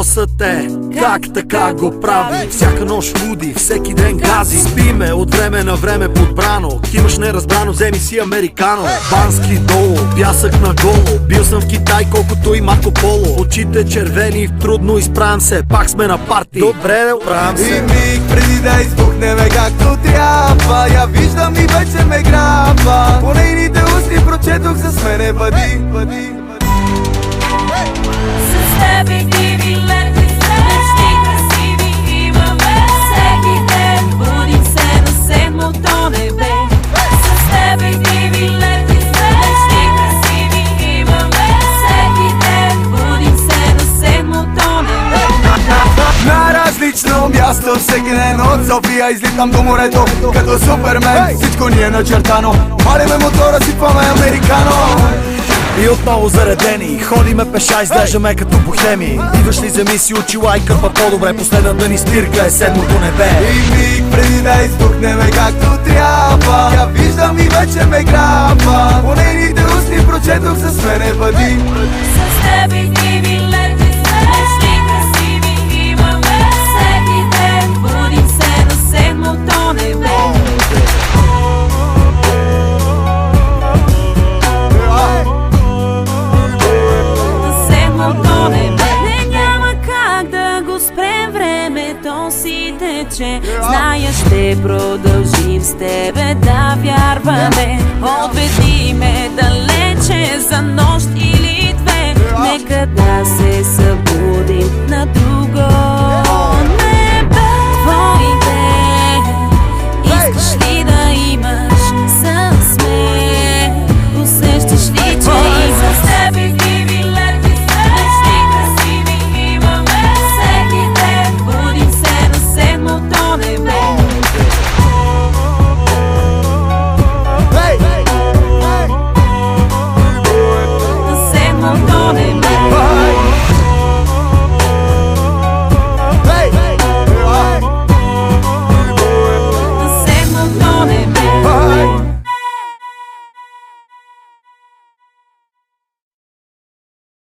са те, как така го прави? Всяка нощ луди, всеки ден гази. Спиме от време на време подбрано. Кимаш неразбрано, вземи си американо. Бански долу, пясък на голо. Бил съм в Китай колкото и Марко Поло. Очите червени, трудно изправям се. Пак сме на парти, добре да оправям се. И миг преди да избухнеме както трябва, я виждам и вече ме грабва. По нейните устни прочетох с мене бъди. С тебе диви лети, нещи красиви имаме. Всеки ден будим се на седмото небе. С тебе диви лети, нещи красиви имаме. Всеки ден будим се на седмото небе. На различно място всеки ден от София излитам до морето като Супермен. Всичко ни е начертано, палиме мотора, сипваме американо. И отново заредени, ходиме пеша, изглеждаме като бохеми. Идваш ли, вземи си очила и кърпа по-добре. Последната ни спирка е седмото небе. И миг преди да избухнеме както трябва, я виждам и вече ме грабва. По нейните устни прочетох с мене бъди. С тебе диви лети, нещи красиви имаме. Всеки ден будим се на седмото небе. Не, няма как да го спрем, времето си тече. Зная, ще продължим с тебе да вярваме. Отведи ме